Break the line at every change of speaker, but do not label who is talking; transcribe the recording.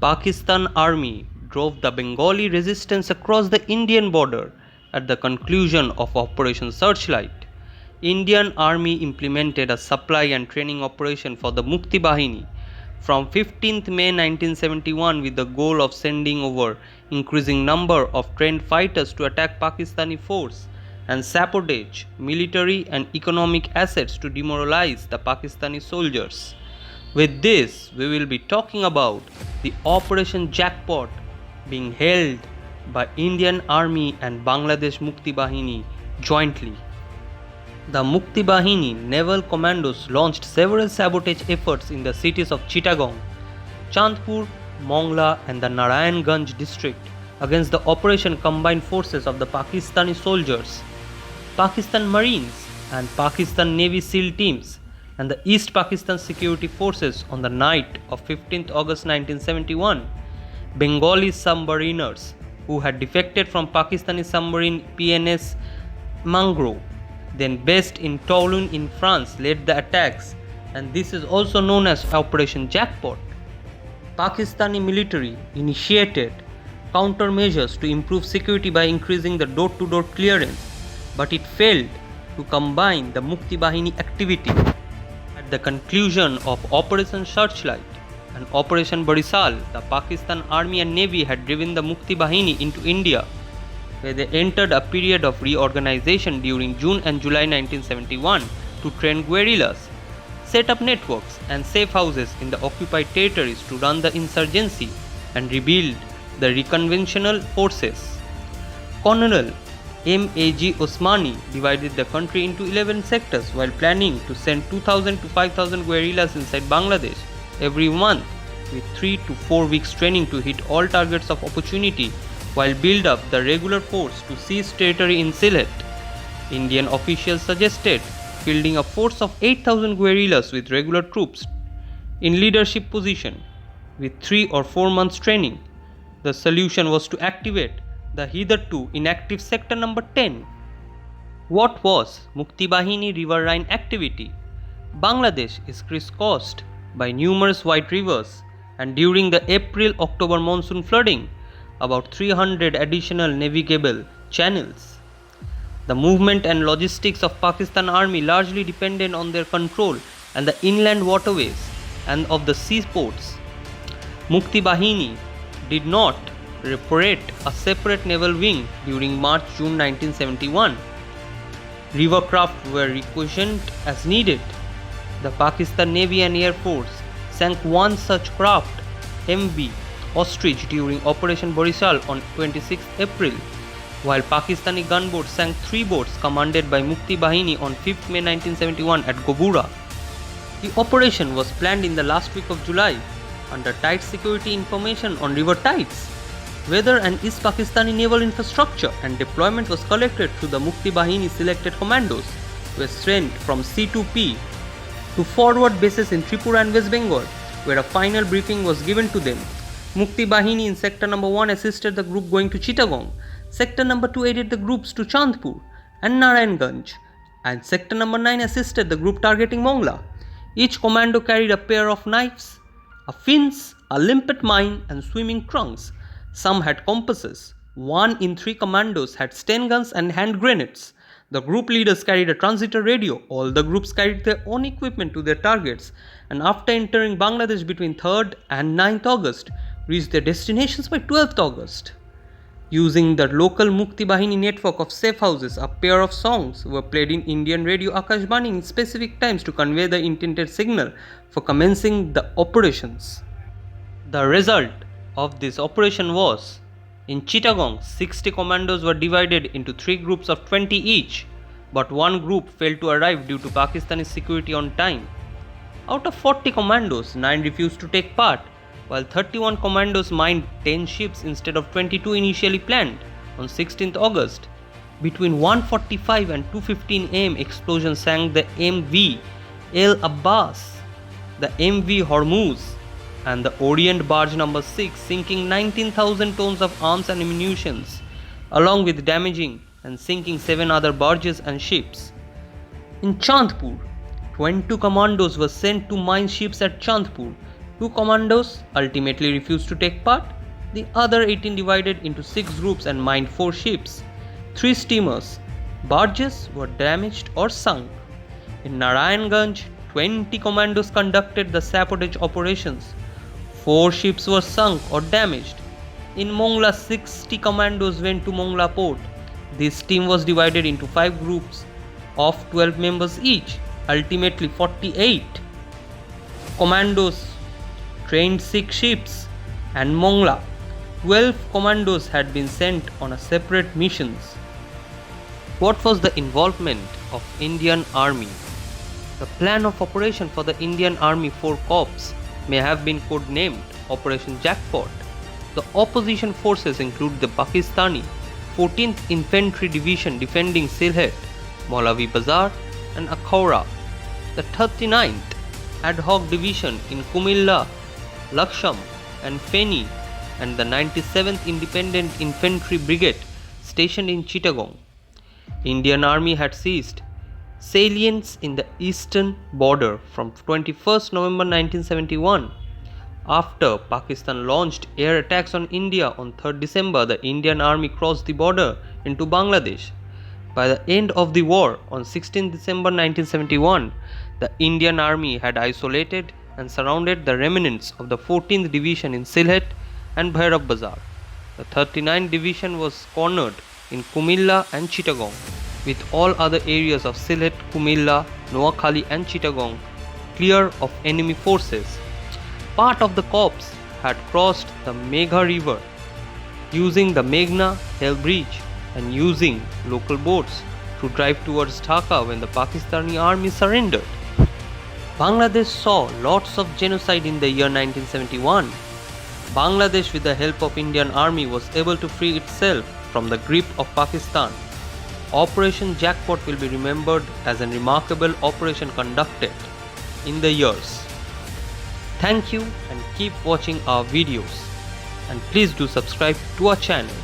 Pakistan Army drove the Bengali resistance across the Indian border at the conclusion of Operation Searchlight. Indian Army implemented a supply and training operation for the Mukti Bahini from 15th May 1971 with the goal of sending over increasing number of trained fighters to attack Pakistani force and sabotage military and economic assets to demoralize the Pakistani soldiers. With this, we will be talking about the Operation Jackpot being held by Indian Army and Bangladesh Mukti Bahini jointly. The Mukti Bahini naval commandos launched several sabotage efforts in the cities of Chittagong, Chandpur, Mongla and the Narayanganj district against the Operation Combined Forces of the Pakistani soldiers, Pakistan Marines and Pakistan Navy SEAL teams and the East Pakistan Security Forces on the night of 15th August 1971. Bengali submariners who had defected from Pakistani submarine PNS Mangrove, then based in Toulon in France, led the attacks, and this is also known as Operation Jackpot. Pakistani military initiated countermeasures to improve security by increasing the door-to-door clearance, but it failed to combine the Mukti Bahini activity. At the conclusion of Operation Searchlight and Operation Barisal, the Pakistan Army and Navy had driven the Mukti Bahini into India, where they entered a period of reorganization during June and July 1971 to train guerrillas, set up networks and safe houses in the occupied territories to run the insurgency and rebuild the reconventional forces. Colonel M.A.G. Osmani divided the country into 11 sectors while planning to send 2,000 to 5,000 guerrillas inside Bangladesh every month with 3 to 4 weeks training to hit all targets of opportunity while build up the regular force to seize territory in Sylhet. Indian officials suggested fielding a force of 8,000 guerrillas with regular troops in leadership position with 3 or 4 months training. The solution was to activate the hitherto inactive sector number 10. What was Mukti Bahini riverine activity? Bangladesh is crisscrossed by numerous wide rivers, and during the April-October monsoon flooding, about 300 additional navigable channels. The movement and logistics of Pakistan Army largely depended on their control and the inland waterways and of the seaports. Mukti Bahini did not operate a separate naval wing during March-June 1971. Rivercraft were requisitioned as needed. The Pakistan Navy and Air Force sank one such craft, MV Ostrich, during Operation Barisal on 26 April, while Pakistani gunboats sank 3 boats commanded by Mukti Bahini on 5 May 1971 at Gobura. The operation was planned in the last week of July under tight security information on river tides. Weather and East Pakistani naval infrastructure and deployment was collected through the Mukti Bahini selected commandos who were sent from C2P to forward bases in Tripura and West Bengal, where a final briefing was given to them. Mukti Bahini in Sector Number 1 assisted the group going to Chittagong, Sector Number 2 aided the groups to Chandpur and Narayanganj, and Sector Number 9 assisted the group targeting Mongla. Each commando carried a pair of knives, a fins, a limpet mine and swimming trunks. Some had compasses. 1 in 3 commandos had Sten guns and hand grenades. The group leaders carried a transmitter radio. All the groups carried their own equipment to their targets, and after entering Bangladesh between 3rd and 9th August, reached their destinations by 12th August. Using the local Mukti Bahini network of safe houses, a pair of songs were played in Indian radio Akashbani in specific times to convey the intended signal for commencing the operations. The result of this operation was, in Chittagong, 60 commandos were divided into 3 groups of 20 each, but one group failed to arrive due to Pakistani security on time. Out of 40 commandos, 9 refused to take part, while 31 commandos mined 10 ships instead of 22 initially planned. On 16th August, between 1:45 and 2:15 am, explosions sank the MV El Abbas, the MV Hormuz, and the Orient Barge number 6, sinking 19,000 tons of arms and ammunition, along with damaging and sinking 7 other barges and ships. In Chandpur, 22 commandos were sent to mine ships at Chandpur, Two commandos ultimately refused to take part. The other 18 divided into 6 groups and mined 4 ships. 3 steamers, barges were damaged or sunk. In Narayanganj, 20 commandos conducted the sabotage operations. 4 ships were sunk or damaged. In Mongla, 60 commandos went to Mongla port. This team was divided into 5 groups of 12 members each. Ultimately, 48 commandos trained 6 ships, and Mongla, 12 commandos had been sent on a separate missions. What was the involvement of Indian Army? The plan of operation for the Indian Army 4 Corps may have been codenamed Operation Jackpot. The opposition forces include the Pakistani 14th Infantry Division defending Sylhet, Maulavi Bazar and Akhaura, the 39th Ad hoc Division in Kumilla, Laksham and Feni, and the 97th Independent Infantry Brigade stationed in Chittagong. Indian Army had seized salients in the eastern border from 21st November 1971. After Pakistan launched air attacks on India on 3rd December, the Indian Army crossed the border into Bangladesh. By the end of the war on 16 December 1971, the Indian Army had isolated and surrounded the remnants of the 14th Division in Sylhet and Bhairab Bazar. The 39th Division was cornered in Kumilla and Chittagong, with all other areas of Sylhet, Kumilla, Noakhali and Chittagong clear of enemy forces. Part of the corps had crossed the Megha River using the Meghna Hell Bridge and using local boats to drive towards Dhaka when the Pakistani army surrendered. Bangladesh saw lots of genocide in the year 1971. Bangladesh, with the help of Indian Army, was able to free itself from the grip of Pakistan. Operation Jackpot will be remembered as a remarkable operation conducted in the years. Thank you and keep watching our videos, and please do subscribe to our channel.